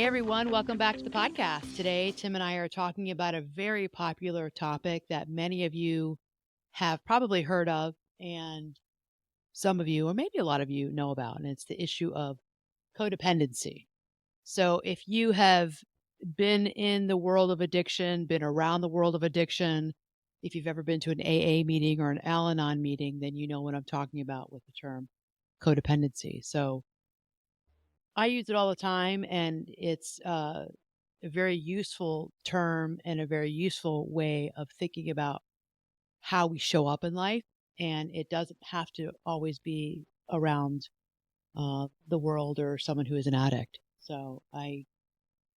Hey everyone, welcome back to the podcast. Today, Tim and I are talking about a very popular topic that many of you have probably heard of, and some of you, or maybe a lot of you, know about, and it's the issue of codependency. So, if you have been in the world of addiction, been around the world of addiction, if you've ever been to an AA meeting or an Al Anon meeting, then you know what I'm talking about with the term codependency. So, I use it all the time, and it's a very useful term and a very useful way of thinking about how we show up in life. And it doesn't have to always be around the world or someone who is an addict. So I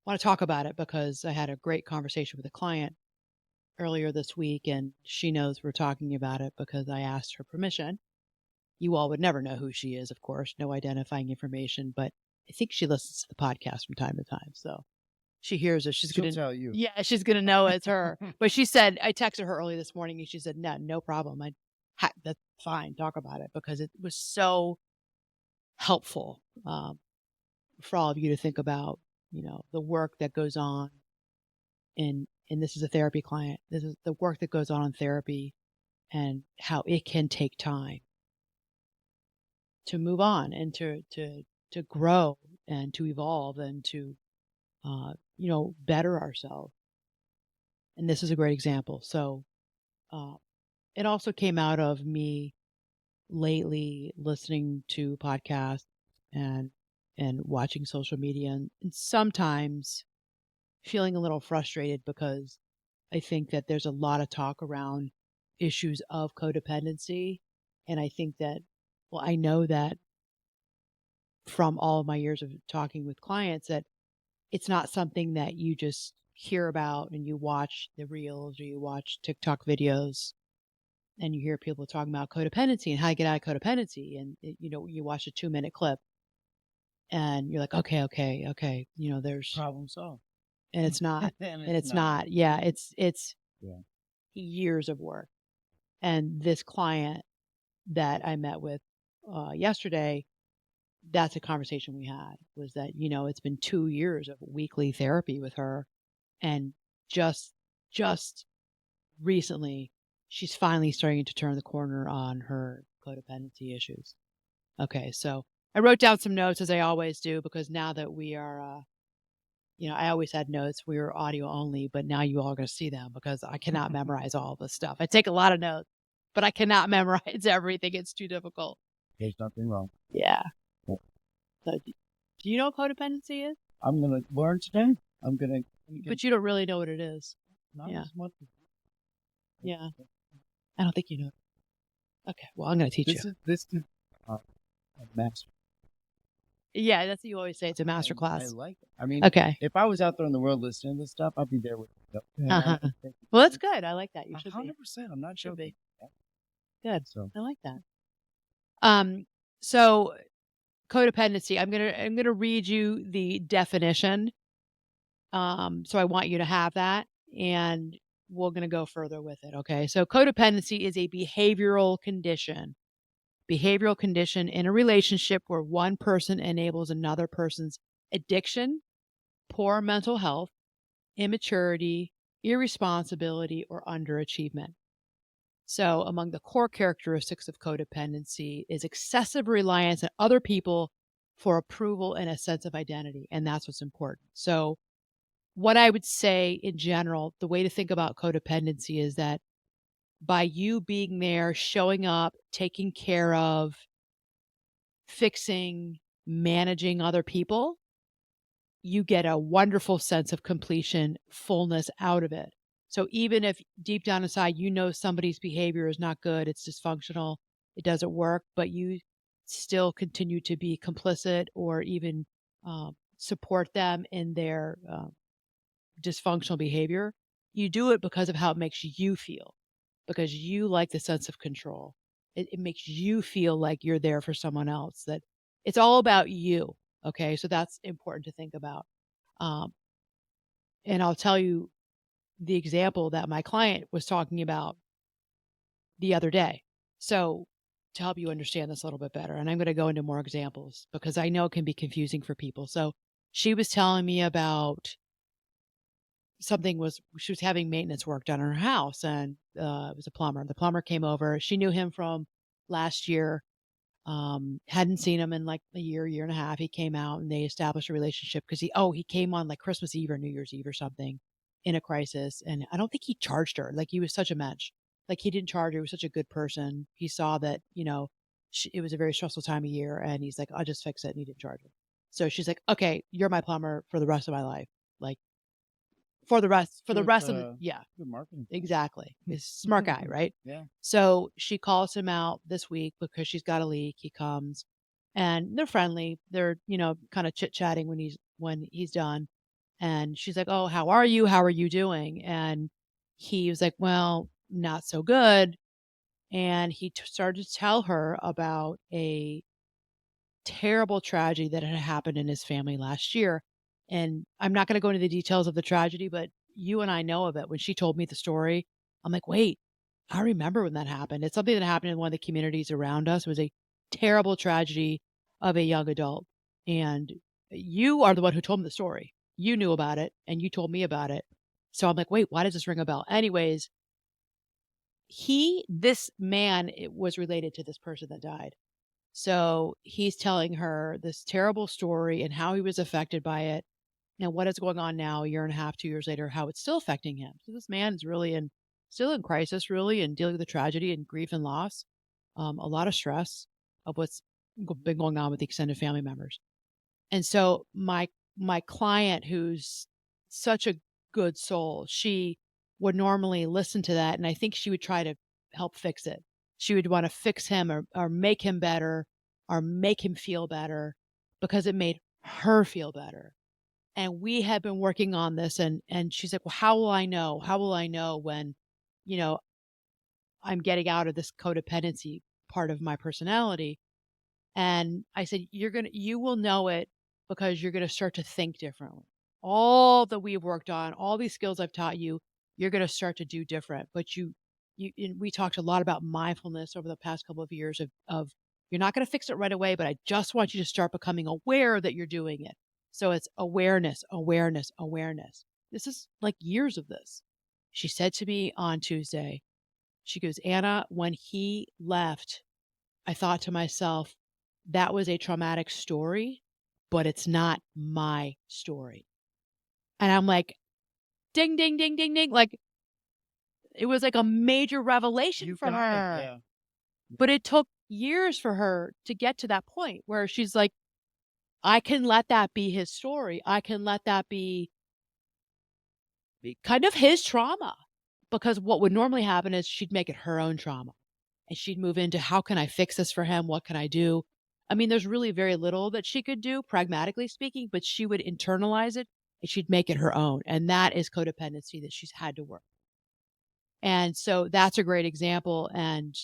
want to talk about it because I had a great conversation with a client earlier this week, and she knows we're talking about it because I asked her permission. You all would never know who she is, of course, no identifying information, but I think she listens to the podcast from time to time. So she hears it, she's She'll gonna tell you. yeah, she's gonna know it's her. But she said, I texted her early this morning and she said, no problem. That's fine. Talk about it because it was so helpful for all of you to think about, the work that goes on and this is a therapy client. This is the work that goes on in therapy and how it can take time to move on and to grow and to evolve and to better ourselves. And this is a great example. So uh, it also came out of me lately listening to podcasts and watching social media and sometimes feeling a little frustrated because I think that there's a lot of talk around issues of codependency. And I think that, well, I know that from all of my years of talking with clients that it's not something that you just hear about and you watch the reels or you watch TikTok videos and you hear people talking about codependency and how to get out of codependency. And, you watch a 2-minute clip and you're like, okay. There's Problem solved. and it's not, And and it's not. Yeah. It's Yeah. years of work. And this client that I met with yesterday, that's a conversation we had was that, it's been 2 years of weekly therapy with her. And just recently, she's finally starting to turn the corner on her codependency issues. Okay, so I wrote down some notes as I always do because now that we are, I always had notes. We were audio only, but now you all are going to see them because I cannot memorize all this stuff. I take a lot of notes, but I cannot memorize everything. It's too difficult. There's nothing wrong. Yeah. Yeah. So, do you know what codependency is? I'm going to learn today. But you don't really know what it is. Not Yeah. as much. Yeah. I don't think you know. Okay, well, I'm going to teach you. This is a master. Yeah, that's what you always say. It's a master I class. like it. I mean, Okay. if I was out there in the world listening to this stuff, I'd be there with you. Uh-huh. Well, that's good. I like that. You should 100%. be. I'm not Should joking. be. Good. So I like that. So codependency. I'm gonna read you the definition. So I want you to have that, and we're gonna go further with it. Okay. So codependency is a behavioral condition. Behavioral condition in a relationship where one person enables another person's addiction, poor mental health, immaturity, irresponsibility, or underachievement. So, among the core characteristics of codependency is excessive reliance on other people for approval and a sense of identity. And that's what's important. So, what I would say in general, the way to think about codependency is that by you being there, showing up, taking care of, fixing, managing other people, you get a wonderful sense of completion, fullness out of it. So even if deep down inside, somebody's behavior is not good, it's dysfunctional, it doesn't work, but you still continue to be complicit or even support them in their dysfunctional behavior, you do it because of how it makes you feel, because you like the sense of control. It makes you feel like you're there for someone else, that it's all about you. Okay. So that's important to think about. Um, and I'll tell you the example that my client was talking about the other day. So to help you understand this a little bit better, and I'm going to go into more examples because I know it can be confusing for people. So She was telling me about she was having maintenance work done on her house, and it was a plumber. The plumber came over. She knew him from last year. Hadn't seen him in like a year and a half. He came out and they established a relationship because he came on like Christmas Eve or New Year's Eve or something in a crisis. And I don't think he charged her. Like he was such a mensch. Like he didn't charge her. He was such a good person. He saw that, it was a very stressful time of year and he's like, I'll just fix it. And he didn't charge her. So she's like, okay, you're my plumber for the rest of my life. Like for the Good, rest of the, yeah, good marketing. exactly. He's a smart guy, right? Yeah. So she calls him out this week because she's got a leak. He comes and they're friendly. They're, kind of chit-chatting when he's done. And she's like, "Oh, how are you? How are you doing?" And he was like, "Well, not so good." And he started to tell her about a terrible tragedy that had happened in his family last year. And I'm not going to go into the details of the tragedy, but you and I know of it. When she told me the story, I'm like, wait, I remember when that happened. It's something that happened in one of the communities around us. It was a terrible tragedy of a young adult. And you are the one who told me the story. You knew about it and you told me about it. So I'm like, wait, why does this ring a bell? Anyways, this man, it was related to this person that died. So he's telling her this terrible story and how he was affected by it and what is going on now, a year and a half, 2 years later, how it's still affecting him. So this man is still in crisis, really, and dealing with the tragedy and grief and loss, a lot of stress of what's been going on with the extended family members. And so my client, who's such a good soul, she would normally listen to that, and I think she would try to help fix it. She would want to fix him or make him better or make him feel better because it made her feel better. And we had been working on this and she's like, "Well, how will I know? How will I know when, you know, I'm getting out of this codependency part of my personality?" And I said, you will know it because you're going to start to think differently. All that we've worked on, all these skills I've taught you, you're going to start to do different. But and we talked a lot about mindfulness over the past couple of years of you're not going to fix it right away, but I just want you to start becoming aware that you're doing it. So it's awareness, awareness, awareness. This is like years of this. She said to me on Tuesday, she goes, Anna, when he left, I thought to myself, that was a traumatic story, but it's not my story. And I'm like, ding, ding, ding, ding, ding. Like it was like a major revelation from her. Yeah. But it took years for her to get to that point where she's like, I can let that be his story. I can let that be kind of his trauma. Because what would normally happen is she'd make it her own trauma. And she'd move into how can I fix this for him? What can I do? I mean, there's really very little that she could do, pragmatically speaking, but she would internalize it and she'd make it her own. And that is codependency that she's had to work. And so that's a great example. And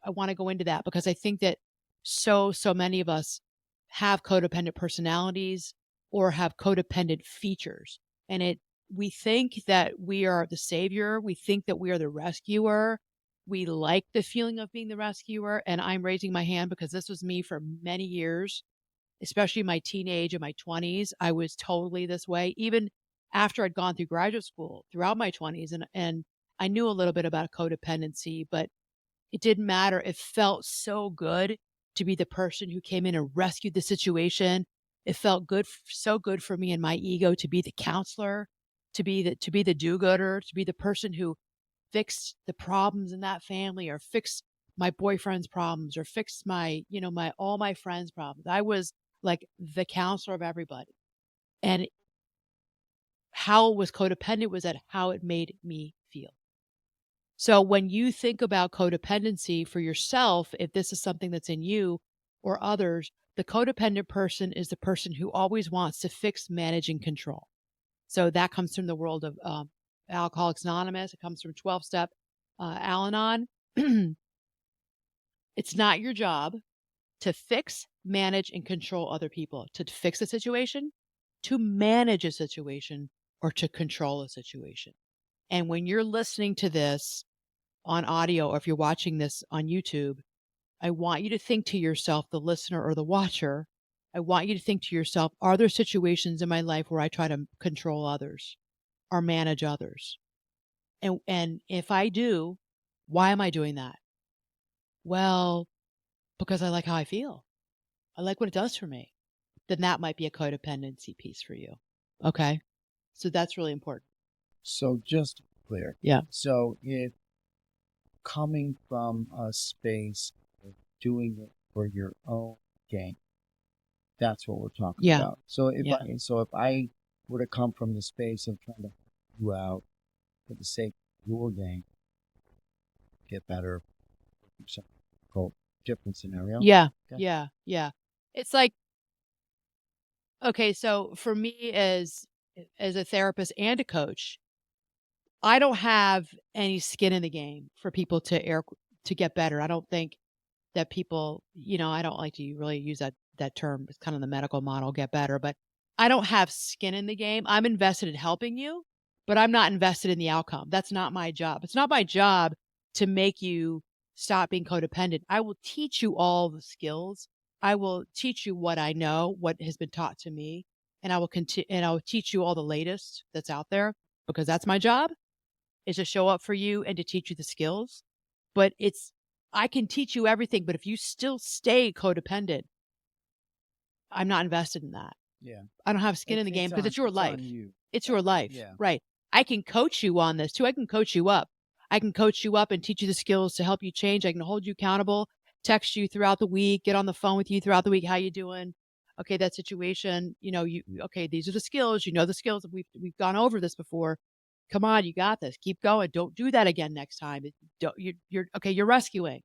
I want to go into that because I think that so many of us have codependent personalities or have codependent features. And we think that we are the savior. We think that we are the rescuer. We like the feeling of being the rescuer. And I'm raising my hand because this was me for many years, especially my teenage and my 20s. I was totally this way, even after I'd gone through graduate school throughout my 20s. And I knew a little bit about codependency, but it didn't matter. It felt so good to be the person who came in and rescued the situation. It felt good, so good for me and my ego to be the counselor, to be the do-gooder, to be the person who fixed the problems in that family or fixed my boyfriend's problems or fixed all my friends' problems. I was like the counselor of everybody. And how it was codependent was at how it made me feel. So when you think about codependency for yourself, if this is something that's in you or others, the codependent person is the person who always wants to fix, manage, and control. So that comes from the world of Alcoholics Anonymous. It comes from 12-step Al-Anon. It's not your job to fix, manage, and control other people, to fix a situation, to manage a situation, or to control a situation. And when you're listening to this on audio, or if you're watching this on YouTube, I want you to think to yourself, the listener or the watcher, I want you to think to yourself, are there situations in my life where I try to control others or manage others? And if I do, why am I doing that? Well, because I like how I feel. I like what it does for me. Then that might be a codependency piece for you. Okay? So that's really important. So just to be clear. Yeah. So if coming from a space of doing it for your own gain, that's what we're talking Yeah. about. So if Yeah. I were to come from the space of trying to help you out for the sake of your gain, get better, some different scenario. Yeah. Okay. Yeah. Yeah. It's like, okay, so for me as a therapist and a coach, I don't have any skin in the game for people to get better. I don't think that people, I don't like to really use that term. It's kind of the medical model, get better, but I don't have skin in the game. I'm invested in helping you, but I'm not invested in the outcome. That's not my job. It's not my job to make you stop being codependent. I will teach you all the skills. I will teach you what I know, what has been taught to me, and I will continue and I will teach you all the latest that's out there because that's my job is to show up for you and to teach you the skills. But I can teach you everything, but if you still stay codependent, I'm not invested in that. Yeah. I don't have skin in the game because it's your life. on you. It's your life. Yeah. Right. I can coach you on this too. I can coach you up. I can coach you up and teach you the skills to help you change. I can hold you accountable, text you throughout the week, get on the phone with you throughout the week. How you doing? Okay, that situation, okay, these are the skills. You know the skills. We've gone over this before. Come on, you got this. Keep going. Don't do that again next time. You're okay. You're rescuing.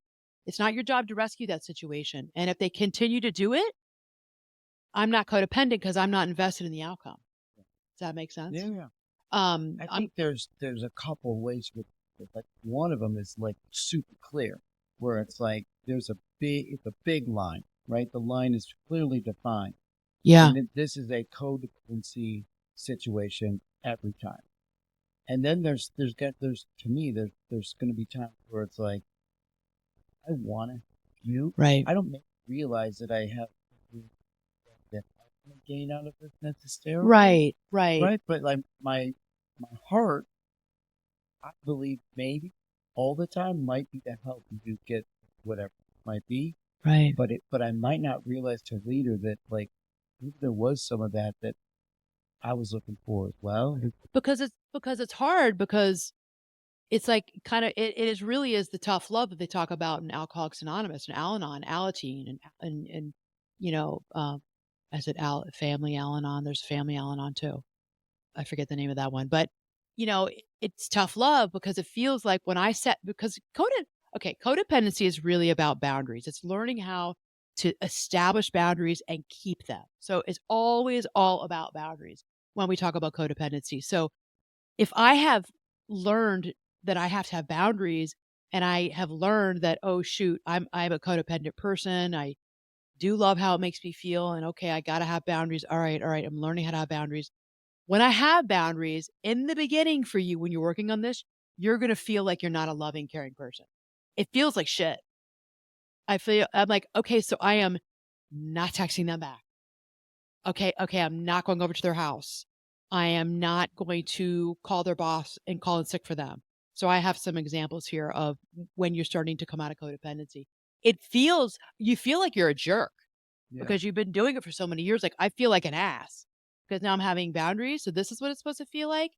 It's not your job to rescue that situation. And if they continue to do it, I'm not codependent because I'm not invested in the outcome. Does that make sense? Yeah. I I'm think there's a couple of ways with it. Like one of them is like super clear, where it's like it's a big line, right? The line is clearly defined. yeah, And this is a codependency situation every time. And then there's to me there's going to be times where it's like I want to you. right, I don't realize that I have something that I want to gain out of this necessarily, right, right, right? But like my heart, I believe maybe all the time might be to help you get whatever it might be, right. but I might not realize to later that like maybe there was some of that I was looking for as well. Because it's hard because it's like kind of it is really is the tough love that they talk about in Alcoholics Anonymous and Al-Anon, Alateen, and you know, I said Family Al-Anon. There's Family Al-Anon too. I forget the name of that one, but it's tough love because it feels like when I set because codependency is really about boundaries. It's learning how to establish boundaries and keep them. So it's always all about boundaries when we talk about codependency. So if I have learned that I have to have boundaries and I have learned that, oh shoot, I'm a codependent person. I do love how it makes me feel. And okay, I gotta have boundaries. All right, all right. I'm learning how to have boundaries. When I have boundaries in the beginning for you, when you're working on this, you're gonna feel like you're not a loving, caring person. It feels like shit. I'm like, okay, so I am not texting them back. Okay, I'm not going over to their house. I am not going to call their boss and call in sick for them. So I have some examples here of when you're starting to come out of codependency. You feel like you're a jerk Yeah. because you've been doing it for so many years. Like I feel like an ass because now I'm having boundaries. So this is what it's supposed to feel like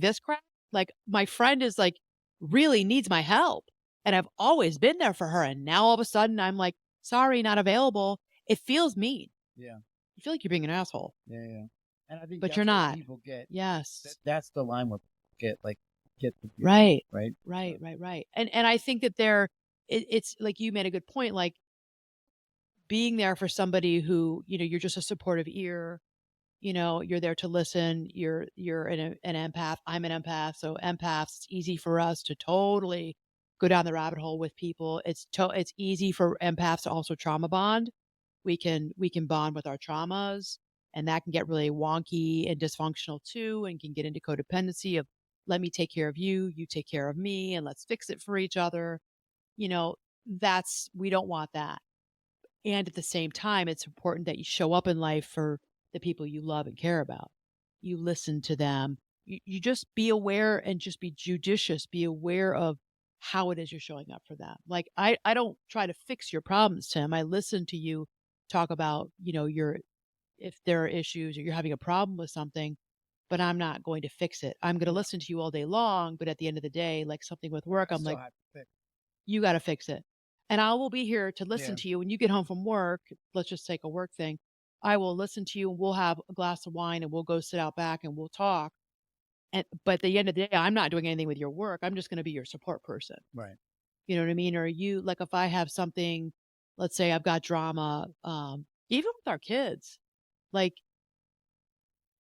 this crap. Like my friend is like really needs my help and I've always been there for her. And now all of a sudden I'm like, sorry, not available. It feels mean. Yeah. You feel like you're being an asshole, Yeah. And I think but you're that's where not. people get Yes. that's the line where people get the view, Right. right? Right. Right. Right. And I think that it's like you made a good point. Like being there for somebody who you're just a supportive ear. You're there to listen. You're an empath. I'm an empath. So empaths, it's easy for us to totally go down the rabbit hole with people. It's easy for empaths to also trauma bond. We can bond with our traumas, and that can get really wonky and dysfunctional too, and can get into codependency of let me take care of you, you take care of me, and let's fix it for each other. You know, we don't want that. And at the same time, it's important that you show up in life for the people you love and care about. You listen to them. You just be aware and just be judicious. Be aware of how it is you're showing up for them. Like I don't try to fix your problems, Tim. I listen to you talk about, your if there are issues or you're having a problem with something, but I'm not going to fix it. I'm going to Yeah. listen to you all day long, but at the end of the day, like something with work, I I'm still like, have to fix. you got to fix it. And I will be here to listen Yeah. to you when you get home from work. Let's just take a work thing. I will listen to you and we'll have a glass of wine and we'll go sit out back and we'll talk. And but at the end of the day, I'm not doing anything with your work. I'm just going to be your support person. Right. You know what I mean? Or you like if I have something, let's say I've got drama, even with our kids, like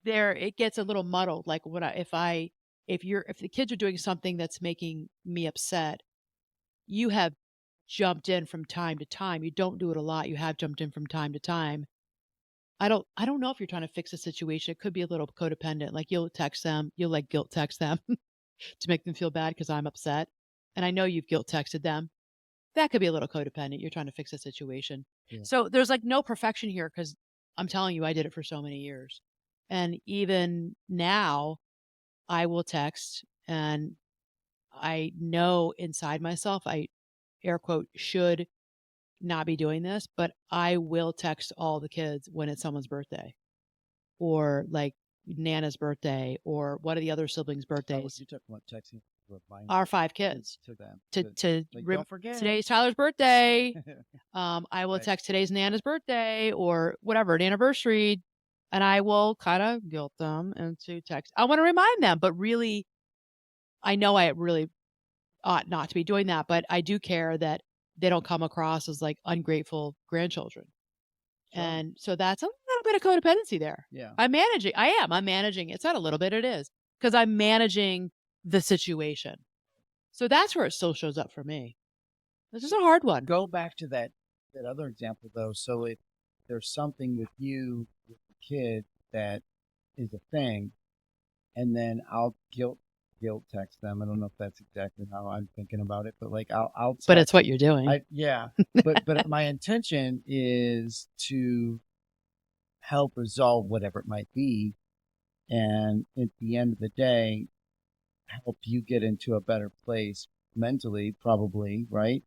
there it gets a little muddled. Like what if the kids are doing something that's making me upset, you have jumped in from time to time. You don't do it a lot. You have jumped in from time to time. I don't know if you're trying to fix a situation. It could be a little codependent. Like you'll text them, you'll like guilt text them to make them feel bad because I'm upset. And I know you've guilt texted them. That could be a little codependent. You're trying to fix a situation. Yeah. So there's like no perfection here because I'm telling you, I did it for so many years. And even now, I will text and I know inside myself, I air quote, should not be doing this, but I will text all the kids when it's someone's birthday or like Nana's birthday or one of the other siblings' Oh, birthdays. you talking about texting Our 5 kids to them to like, don't forget today's Tyler's birthday. I will Right. text today's Nana's birthday or whatever, an anniversary, and I will kind of guilt them into text. I want to remind them, but really, I know I really ought not to be doing that, but I do care that they don't come across as like ungrateful grandchildren. Sure. And so that's a little bit of codependency there. Yeah. I'm managing. It's not a little bit, it is because I'm managing the situation. So that's where it still shows up for me. This is a hard one. Go back to that other example though. So if there's something with you with the kid that is a thing, and then I'll guilt text them. I don't know if that's exactly how I'm thinking about it, but like I'll text, But it's what you're doing. yeah. but my intention is to help resolve whatever it might be, and at the end of the day, help you get into a better place mentally, probably, right?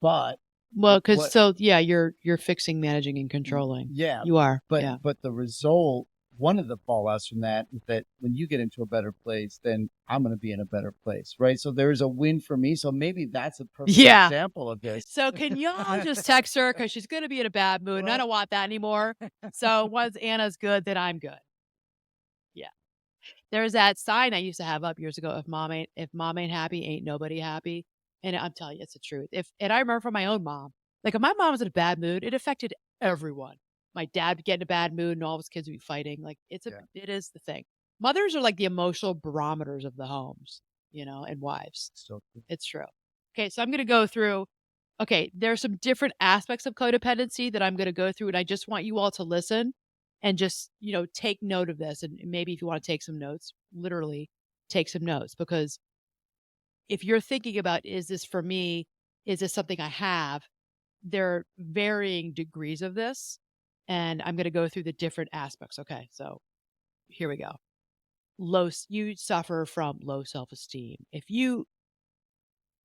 But Well, because what so yeah, you're fixing, managing, and controlling. yeah, You are. but Yeah. but the result, one of the fallouts from that is that when you get into a better place, then I'm going to be in a better place, right? So there's a win for me. So maybe that's a perfect Yeah. example of this. So can y'all just text her because she's going to be in a bad mood, and I Right. don't want that anymore. So once Anna's good, then I'm good. Yeah. There's that sign I used to have up years ago. If mom ain't happy, ain't nobody happy. And I'm telling you, it's the truth. And I remember from my own mom, like if my mom was in a bad mood, it affected everyone. My dad would get in a bad mood, and all of his kids would be fighting. Like Yeah. it is the thing. Mothers are like the emotional barometers of the homes, and wives. So It's true. Okay, so I'm going to go through. Okay, there are some different aspects of codependency that I'm going to go through, and I just want you all to listen and just, take note of this. And maybe if you want to take some notes, literally take some notes, because if you're thinking about, is this for me? Is this something I have? There are varying degrees of this, and I'm going to go through the different aspects. Okay, so here we go. You suffer from low self-esteem. If you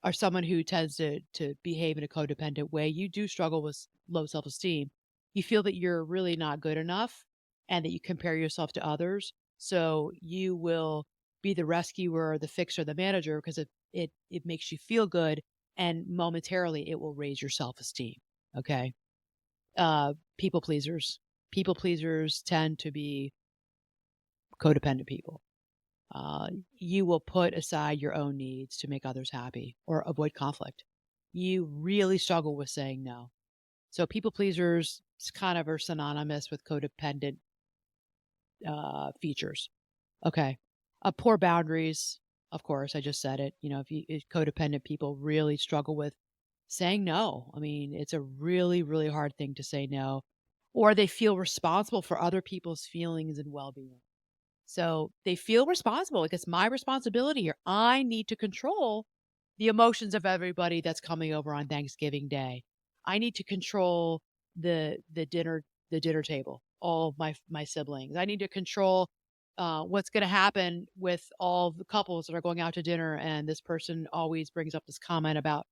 are someone who tends to behave in a codependent way, you do struggle with low self-esteem. You feel that you're really not good enough and that you compare yourself to others. So you will be the rescuer, the fixer, the manager because it makes you feel good, and momentarily it will raise your self-esteem. Okay. People pleasers. People pleasers tend to be codependent people. You will put aside your own needs to make others happy or avoid conflict. You really struggle with saying no. So people pleasers kind of are synonymous with codependent features. Okay. Poor boundaries. Of course, I just said it. If codependent people really struggle with saying no. I mean, it's a really, really hard thing to say no, or they feel responsible for other people's feelings and well-being. So they feel responsible. Like it's my responsibility here. I need to control the emotions of everybody that's coming over on Thanksgiving Day. I need to control the dinner table, all of my siblings. I need to control what's going to happen with all the couples that are going out to dinner, and this person always brings up this comment about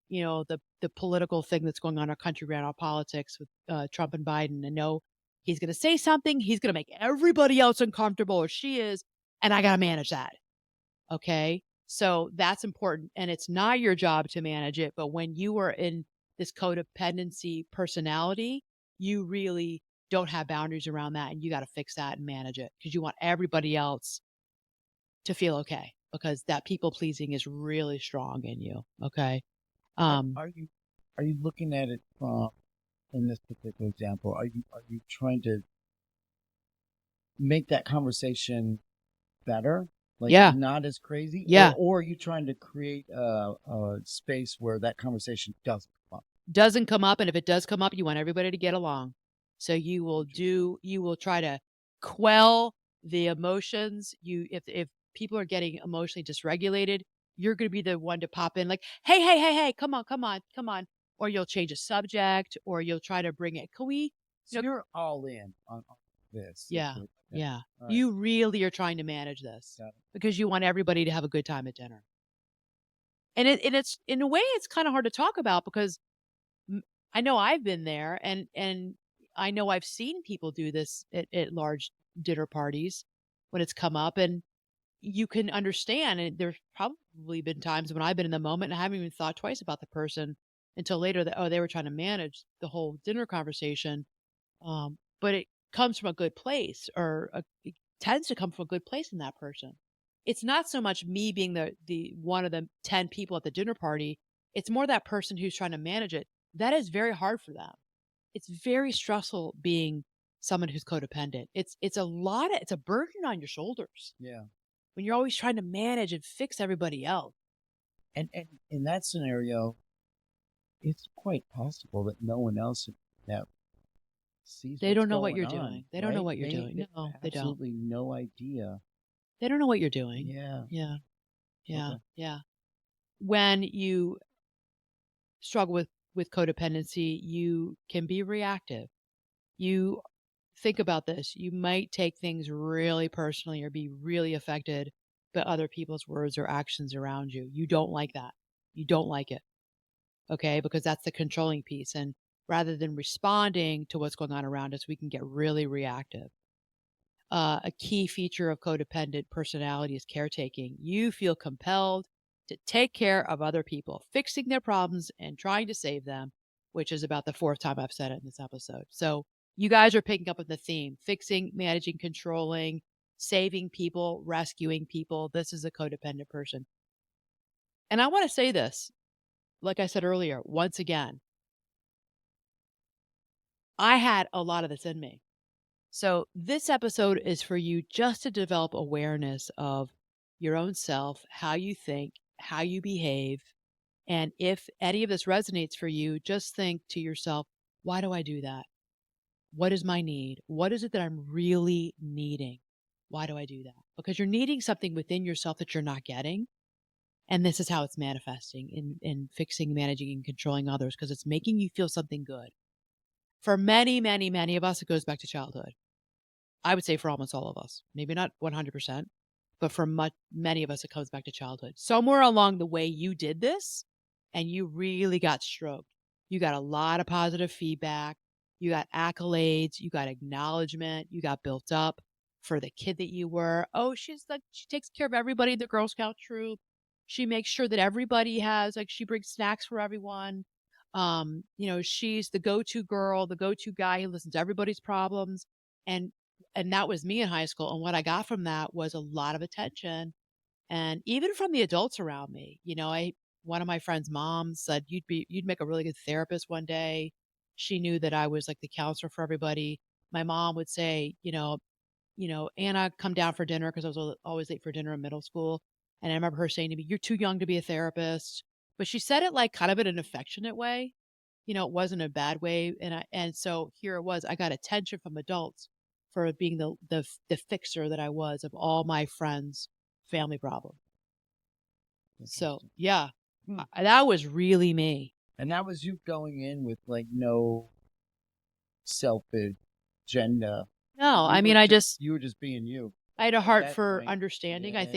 the political thing that's going on in our country around our politics with Trump and Biden. And no, he's going to say something, he's going to make everybody else uncomfortable, or she is, and I got to manage that. Okay. So that's important. And it's not your job to manage it. But when you are in this codependency personality, you really don't have boundaries around that. And you got to fix that and manage it because you want everybody else to feel okay, because that people pleasing is really strong in you. Okay. Are, Um, are you are you looking at it from, in this particular example, are you trying to make that conversation better, like yeah. not as crazy, Yeah. or are you trying to create a space where that conversation doesn't come up? Doesn't come up. And if it does come up, you want everybody to get along. So Interesting. you will try to quell the emotions. If people are getting emotionally dysregulated, you're going to be the one to pop in like, hey, hey, hey, hey, come on, come on, come on. Or you'll change a subject, or you'll try to bring it. Can we, So you're all in on this yeah, situation. Okay. yeah. All right. You really are trying to manage this Got it. because you want everybody to have a good time at dinner. And it's in a way, it's kind of hard to talk about because M I know I've been there, and I know I've seen people do this at large dinner parties when it's come up, and you can understand, and there's probably been times when I've been in the moment and I haven't even thought twice about the person until later that, oh, they were trying to manage the whole dinner conversation, but it comes from a good place, or it tends to come from a good place in that person. It's not so much me being the one of the 10 people at the dinner party. It's more that person who's trying to manage it. That is very hard for them. It's very stressful being someone who's codependent. It's a burden on your shoulders Yeah. when you're always trying to manage and fix everybody else. And in that scenario, it's quite possible that no one else that sees They what's don't know what going you're on, doing. They don't know right? what you're doing. They No, have they don't. absolutely no idea. They don't know what you're doing. Yeah. Yeah. Yeah. Okay. Yeah. When you struggle with codependency, you can be reactive. You think about this. You might take things really personally or be really affected by other people's words or actions around you. You don't like that. You don't like it. Okay? Because that's the controlling piece. And rather than responding to what's going on around us, we can get really reactive. A key feature of codependent personality is caretaking. You feel compelled to take care of other people, fixing their problems and trying to save them, which is about the fourth time I've said it in this episode. So you guys are picking up on the theme: fixing, managing, controlling, saving people, rescuing people. This is a codependent person. And I want to say this, like I said earlier, once again, I had a lot of this in me. So, this episode is for you just to develop awareness of your own self, how you think, how you behave. And if any of this resonates for you, just think to yourself, why do I do that? What is my need? What is it that I'm really needing? Why do I do that? Because you're needing something within yourself that you're not getting. And this is how it's manifesting in fixing, managing, and controlling others, because it's making you feel something good. For many, many, many of us, it goes back to childhood. I would say for almost all of us, maybe not 100%, but for many of us, it comes back to childhood. Somewhere along the way, you did this and you really got stroked. You got a lot of positive feedback. You got accolades. You got acknowledgement. You got built up for the kid that you were. Oh, she takes care of everybody in the Girl Scout troop. She makes sure that everybody has, like, she brings snacks for everyone. She's the go-to girl, the go-to guy who listens to everybody's problems. And that was me in high school, and what I got from that was a lot of attention, and even from the adults around me. I One of my friend's moms said, you'd make a really good therapist one day." She knew that I was like the counselor for everybody. My mom would say, "Anna, come down for dinner," because I was always late for dinner in middle school. And I remember her saying to me, "You're too young to be a therapist." But she said it like kind of in an affectionate way. It wasn't a bad way. And so here it was. I got attention from adults for being the fixer that I was of all my friends' family problems. So Interesting. yeah, Hmm. that was really me. And that was you going in with like no selfish agenda. No, I You mean, were just you were just being you I had a at heart that for point. understanding. Yeah, yeah, I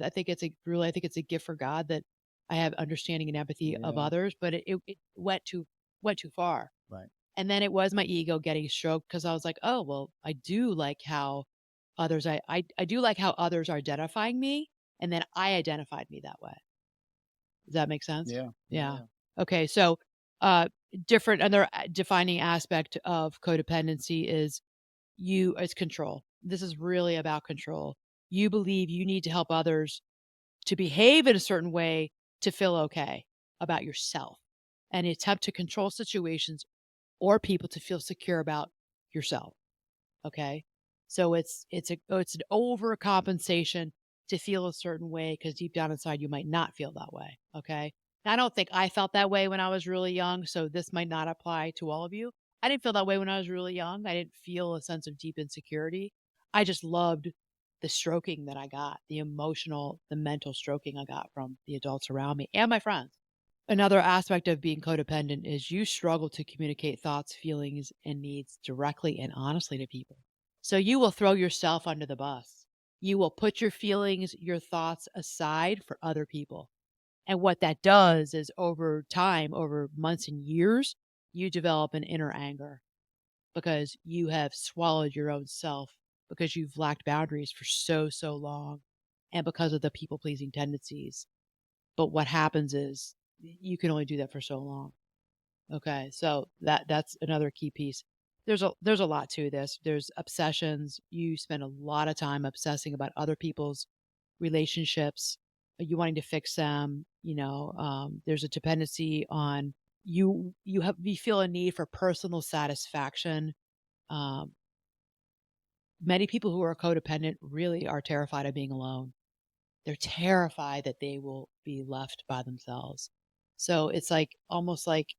think it's I think it's a gift for God that I have understanding and empathy of yeah. others, but it went too far. Right. And then it was my ego getting stroked because I was like, oh well, I do like how I do like how others are identifying me, and then I identified me that way. Does that make sense? Yeah, yeah, Yeah. yeah. Okay. So, uh, different another defining aspect of codependency is you as control. This is really about control. You believe you need to help others to behave in a certain way to feel okay about yourself and attempt to control situations or people to feel secure about yourself. Okay. So it's an overcompensation to feel a certain way because deep down inside you might not feel that way. Okay. Now, I don't think I felt that way when I was really young, so this might not apply to all of you. I didn't feel that way when I was really young. I didn't feel a sense of deep insecurity. I just loved the stroking that I got, the emotional, the mental stroking I got from the adults around me and my friends. Another aspect of being codependent is you struggle to communicate thoughts, feelings, and needs directly and honestly to people. So you will throw yourself under the bus. You will put your feelings, your thoughts aside for other people. And what that does is over time, over months and years, you develop an inner anger because you have swallowed your own self because you've lacked boundaries for so long and because of the people pleasing tendencies. But what happens is you can only do that for so long. Okay. So that's another key piece. There's a lot to this. There's obsessions. You spend a lot of time obsessing about other people's relationships, you wanting to fix them. There's a dependency on you feel a need for personal satisfaction. Um, Many people who are codependent really are terrified of being alone. They're terrified that they will be left by themselves. So it's like almost like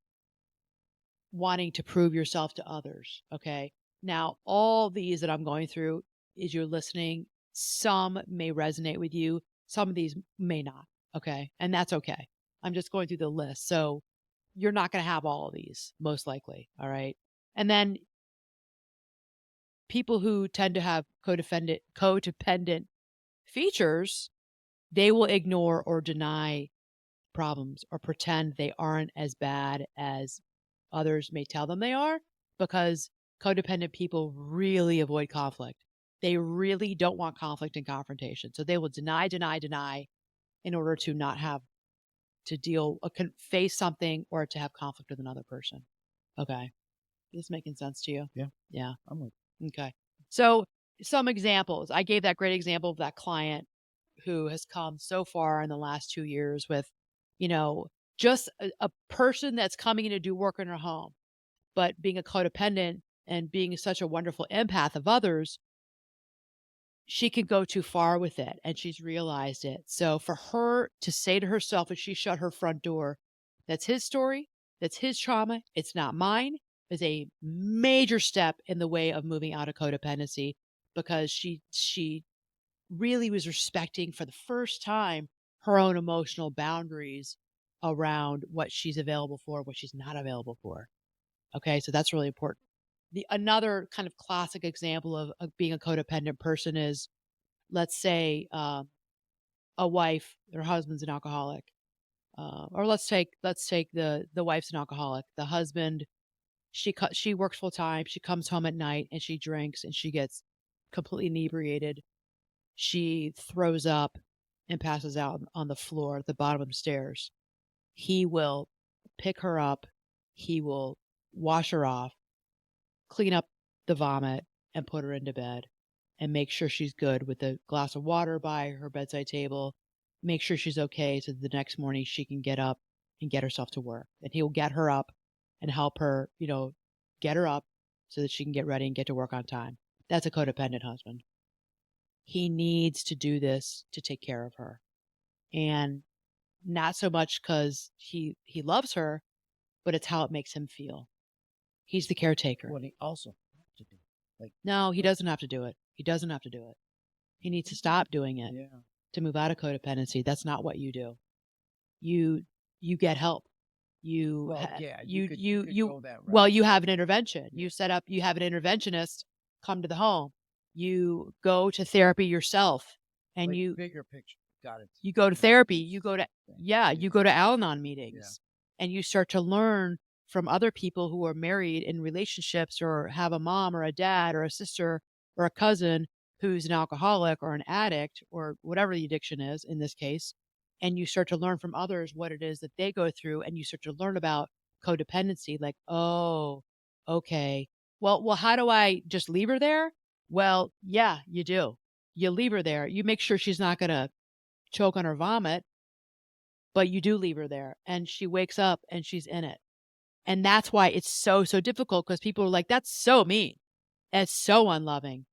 wanting to prove yourself to others. Okay. Now, all these that I'm going through, is you're listening, some may resonate with you, some of these may not. Okay. And that's okay. I'm just going through the list. So you're not going to have all of these, most likely. All right. And then people who tend to have codependent features, they will ignore or deny problems or pretend they aren't as bad as others may tell them they are because codependent people really avoid conflict. They really don't want conflict and confrontation. So they will deny in order to not have to face something or to have conflict with another person. Okay. Is this making sense to you? Yeah. Yeah. I'm like, Okay. So some examples. I gave that great example of that client who has come so far in the last 2 years with, you know, just a person that's coming in to do work in her home, but being a codependent and being such a wonderful empath of others, she can go too far with it and she's realized it. So for her to say to herself as she shut her front door, that's his story, that's his trauma, it's not mine, is a major step in the way of moving out of codependency because she really was respecting for the first time her own emotional boundaries around what she's available for, what she's not available for. Okay, so that's really important. The another kind of classic example of being a codependent person is, let's say, a wife, her husband's an alcoholic, or let's take the wife's an alcoholic. The husband, she works full time. She comes home at night and she drinks and she gets completely inebriated. She throws up and passes out on the floor at the bottom of the stairs. He will pick her up. He will wash her off, clean up the vomit, and put her into bed and make sure she's good with a glass of water by her bedside table. Make sure she's okay so the next morning she can get up and get herself to work. And he'll get her up and help her, get her up so that she can get ready and get to work on time. That's a codependent husband. He needs to do this to take care of her. And not so much because he loves her, but it's how it makes him feel. He's the caretaker. what he also has to do. Like, No, he doesn't have to do it. He doesn't have to do it. He needs to stop doing it yeah. to move out of codependency. That's not what you do. You you get help. You Well, ha yeah, you could you go that well, route. you have an intervention. Yeah. You have an interventionist come to the home. You go to therapy yourself, and Like bigger picture. Got it. you go to Like therapy, this you go to thing. yeah, Yeah. you go to Al-Anon Yeah. meetings, and you start to learn from other people who are married in relationships or have a mom or a dad or a sister or a cousin who's an alcoholic or an addict or whatever the addiction is in this case, and you start to learn from others what it is that they go through, and you start to learn about codependency, like, "Oh, okay. Well, how do I just leave her there?" Well, yeah, you do. You leave her there. You make sure she's not gonna choke on her vomit, but you do leave her there, and she wakes up and she's in it. And that's why it's so, so difficult because people are like, "That's so mean. That's so unloving."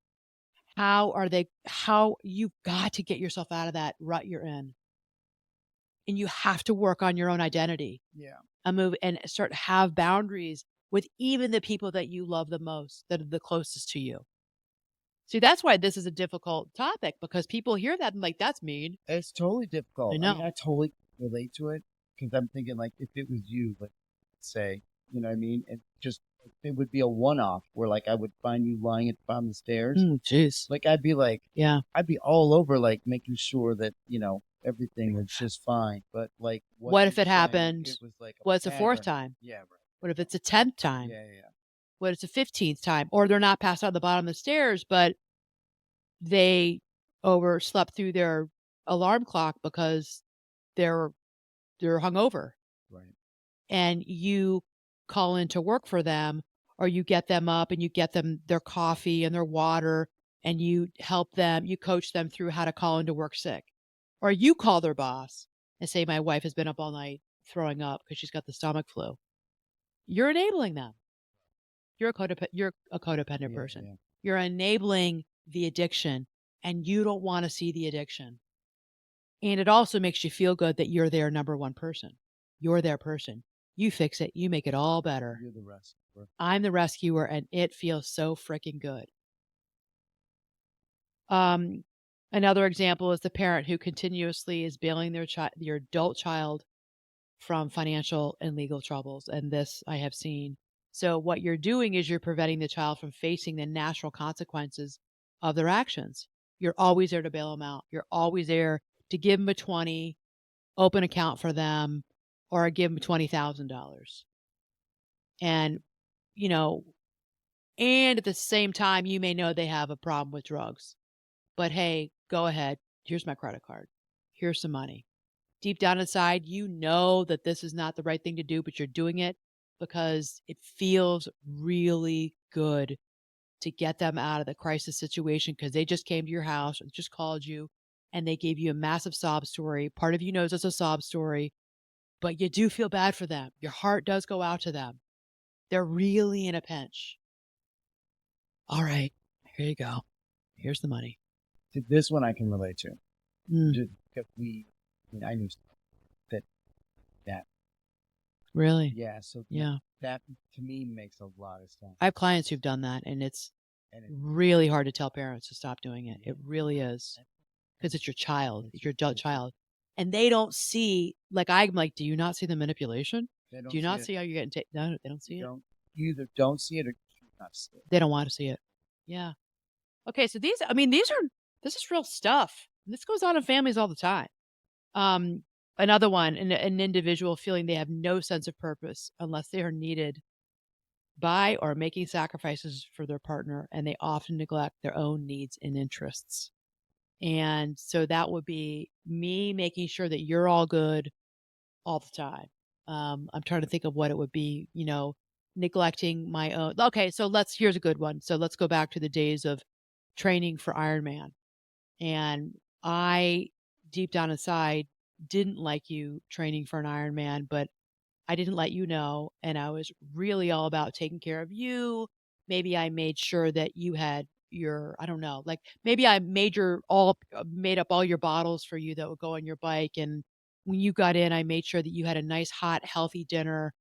How you've got to get yourself out of that rut you're in, and you have to work on your own identity Yeah. and move and start have boundaries with even the people that you love the most, that are the closest to you. See, that's why this is a difficult topic because people hear that and like, "That's mean." It's totally I difficult. I mean, know. I totally relate to it because I'm thinking like if it was you, like say, you know what I mean? And just it would be a one-off where like I would find you lying at the bottom of the stairs. Jeez. Like I'd be like, Yeah. I'd be all over like making sure that, everything was just fine. But like what What you if were it saying, happened it was like what's a a 4th pattern. time? Yeah, right. What if it's a 10th time? Yeah, yeah. What if it's a 15th time? Or they're not passed out the bottom of the stairs, but they overslept through their alarm clock because they're they're hungover, Right. and you call into work for them, or you get them up and you get them their coffee and their water, and you help them, you coach them through how to call into work sick. Or you call their boss and say, "My wife has been up all night throwing up because she's got the stomach flu." You're enabling them. You're a codependent Yeah, person. yeah. You're enabling the addiction, and you don't wanna see the addiction. And it also makes you feel good that you're their number 1 person. You're their person. You fix it, you make it all better. You're the rescuer. I'm the rescuer, and it feels so freaking good. Um, Another example is the parent who continuously is bailing their adult child from financial and legal troubles, and this I have seen. So what you're doing is you're preventing the child from facing the natural consequences of their actions. You're always there to bail them out. You're always there to give them a 20, open account for them, or give them $20,000. And, you know, and at the same time, you may know they have a problem with drugs. But hey, go ahead. Here's my credit card. Here's some money. Deep down inside, you know that this is not the right thing to do, but you're doing it because it feels really good to get them out of the crisis situation because they just came to your house or just called you and they gave you a massive sob story. Part of you knows it's a sob story, but you do feel bad for them. Your heart does go out to them. They're really in a pinch. All right, here you go. Here's the money. This one I can relate to. Mm, Just because I knew that that really? yeah. So Yeah. that to me makes a lot of sense. I have clients who've done that, and it's And really hard to tell parents to stop doing it. It really is because it's your child, it's your adult it's child. And they don't see, like, I'm like, do you not see the manipulation? they Do don't you see not it. see how you're getting taken? No, they don't You see it. don't. You either don't see it or choose not to see it. They don't want to see it. Yeah. Okay. So I mean, this is real stuff. This goes on in families all the time. Um, Another one, an individual feeling they have no sense of purpose unless they are needed by or making sacrifices for their partner, and they often neglect their own needs and interests. And so that would be me making sure that you're all good all the time. I'm trying to think of what it would be, neglecting my own. Okay, so here's a good one. So let's go back to the days of training for Ironman. And I, deep down inside, didn't like you training for an Ironman, but I didn't let you know, and I was really all about taking care of you. Maybe I made sure that you had I don't know, like maybe I made up all your bottles for you that would go on your bike. And when you got in, I made sure that you had a nice, hot, healthy dinner,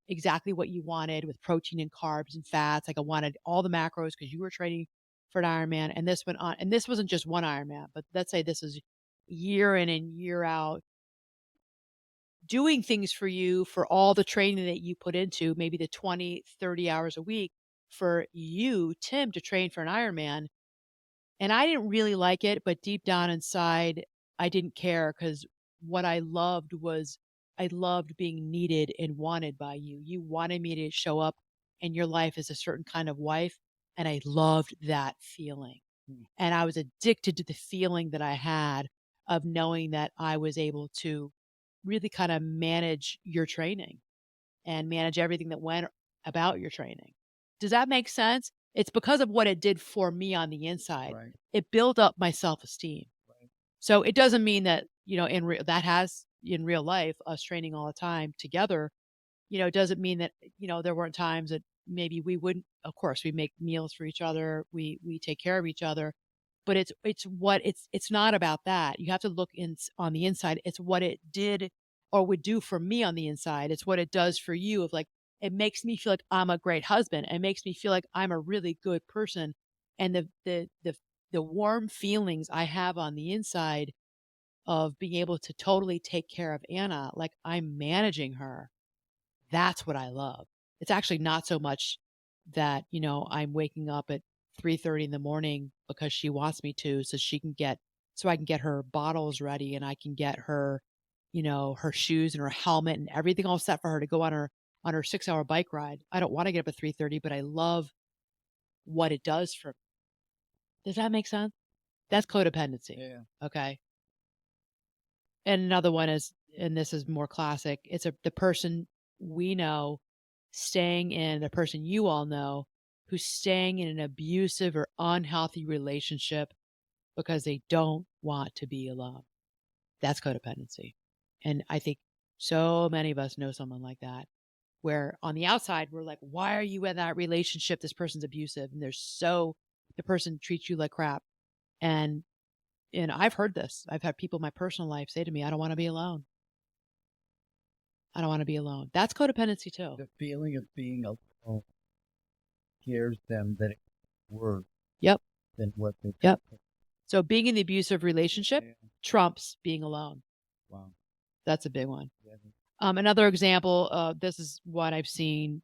exactly what you wanted with protein and carbs and fats. Like I wanted all the macros because you were training for an Ironman. And this went on, and this wasn't just one Ironman, but let's say this is year in and year out doing things for you for all the training that you put into maybe the 20, 30 hours a week for you, Tim, to train for an Ironman. And I didn't really like it, but deep down inside, I didn't care because what I loved was I loved being needed and wanted by you. You wanted me to show up in your life as a certain kind of wife, and I loved that feeling. Mm. And I was addicted to the feeling that I had of knowing that I was able to really kind of manage your training and manage everything that went about your training. Does that make sense? It's because of what it did for me on the inside. Right. It built up my self-esteem. Right. So it doesn't mean that, that has in real life us training all the time together, it doesn't mean that, there weren't times that maybe we wouldn't, of course, we make meals for each other, we take care of each other, but it's not about that. You have to look on the inside. It's what it did or would do for me on the inside. It's what it does for you of like it makes me feel like I'm a great husband. It makes me feel like I'm a really good person. And the warm feelings I have on the inside of being able to totally take care of Anna, like I'm managing her, that's what I love. It's actually not so much that, I'm waking up at 3:30 in the morning because she wants me to so I can get her bottles ready and I can get her, her shoes and her helmet and everything all set for her to go on her 6-hour bike ride. I don't want to get up at 3:30, but I love what it does for. Does that make sense? That's codependency. Yeah. Okay. And another one is, and this is more classic, it's the person we know the person you all know who's staying in an abusive or unhealthy relationship because they don't want to be alone. That's codependency. And I think so many of us know someone like that, where on the outside, we're like, why are you in that relationship? This person's abusive. And the person treats you like crap. And I've heard this. I've had people in my personal life say to me, I don't want to be alone. I don't want to be alone. That's codependency too. The feeling of being alone scares them that it's worse Yep. than what they've Yep. got. So being in the abusive relationship Yeah. trumps being alone. Wow. That's a big one. Yeah. Another example, this is what I've seen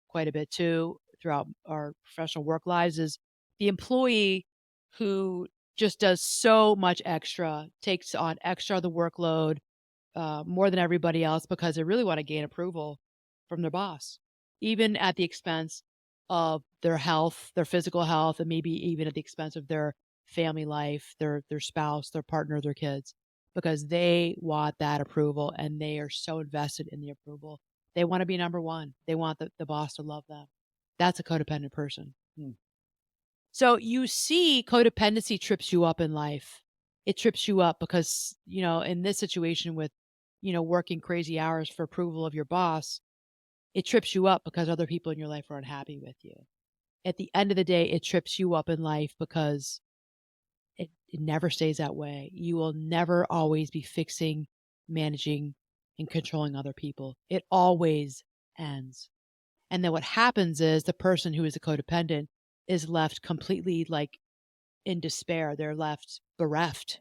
quite a bit too throughout our professional work lives is the employee who just does so much extra, takes on extra of the workload, more than everybody else because they really want to gain approval from their boss, even at the expense of their health, their physical health, and maybe even at the expense of their family life, their spouse, their partner, their kids, because they want that approval and they are so invested in the approval. They want to be number one. They want the boss to love them. That's a codependent person. Hmm. So you see codependency trips you up in life. It trips you up because, in this situation with, working crazy hours for approval of your boss, it trips you up because other people in your life are unhappy with you. At the end of the day, it trips you up in life because it never stays that way. You will never always be fixing, managing, and controlling other people. It always ends. And then what happens is the person who is a codependent is left completely like in despair. They're left bereft,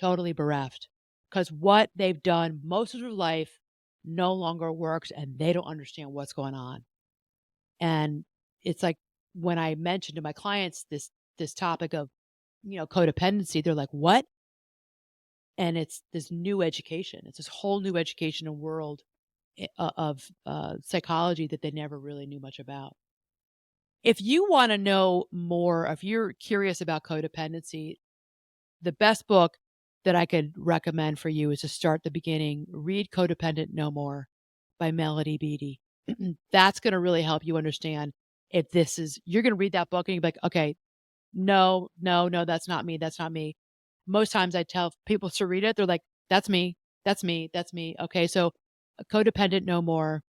totally bereft, because what they've done most of their life no longer works and they don't understand what's going on. And it's like when I mentioned to my clients this topic of, codependency, they're like, "What?" And it's this new education. It's this whole new education and world of psychology that they never really knew much about. If you want to know more, if you're curious about codependency, the best book that I could recommend for you is to start the beginning. Read Codependent No More by Melody Beattie. That's going to really help you understand if you're going to read that book and you're like, okay, no, no, no, that's not me. That's not me. Most times I tell people to read it. They're like, that's me. That's me. That's me. Okay. So Codependent No More,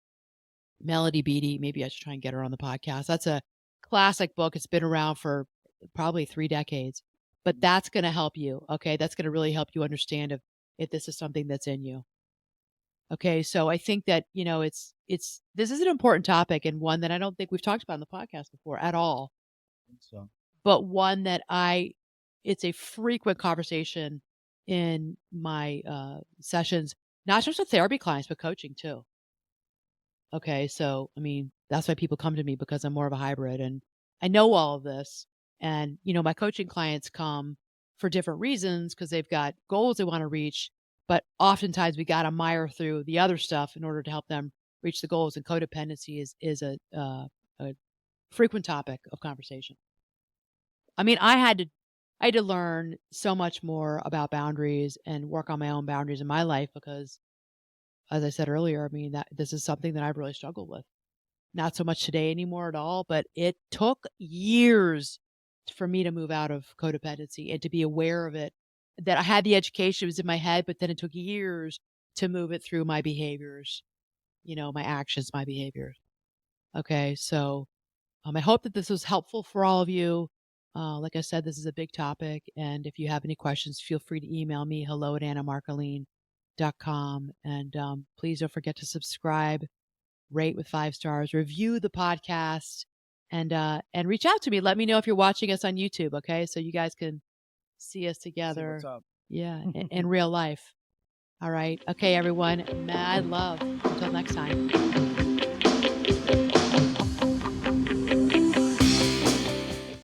Melody Beattie. Maybe I should try and get her on the podcast. That's a classic book. It's been around for probably 3 decades, but that's going to help you. Okay. That's going to really help you understand if this is something that's in you. Okay. So I think that, this is an important topic and one that I don't think we've talked about on the podcast before at all, So but one that it's a frequent conversation in my sessions not just with therapy clients, but coaching too. Okay, so, I mean, that's why people come to me because I'm more of a hybrid and I know all of this. And, my coaching clients come for different reasons because they've got goals they want to reach, but oftentimes we got to mire through the other stuff in order to help them reach the goals. And codependency is a frequent topic of conversation. I mean, I had to learn so much more about boundaries and work on my own boundaries in my life because, as I said earlier, I mean that this is something that I've really struggled with. Not so much today anymore at all, but it took years for me to move out of codependency and to be aware of it. That I had the education, it was in my head, but then it took years to move it through my behaviors, my actions, my behaviors. Okay, so I hope that this was helpful for all of you. Like I said, this is a big topic, and if you have any questions, feel free to email me hello@annamarcolene.com, and please don't forget to subscribe, rate with 5 stars, review the podcast, and reach out to me. Let me know if you're watching us on YouTube, okay? So you guys can see us See what's together. up. Yeah, in real life. All right. Okay, everyone. Mad love. Until next time.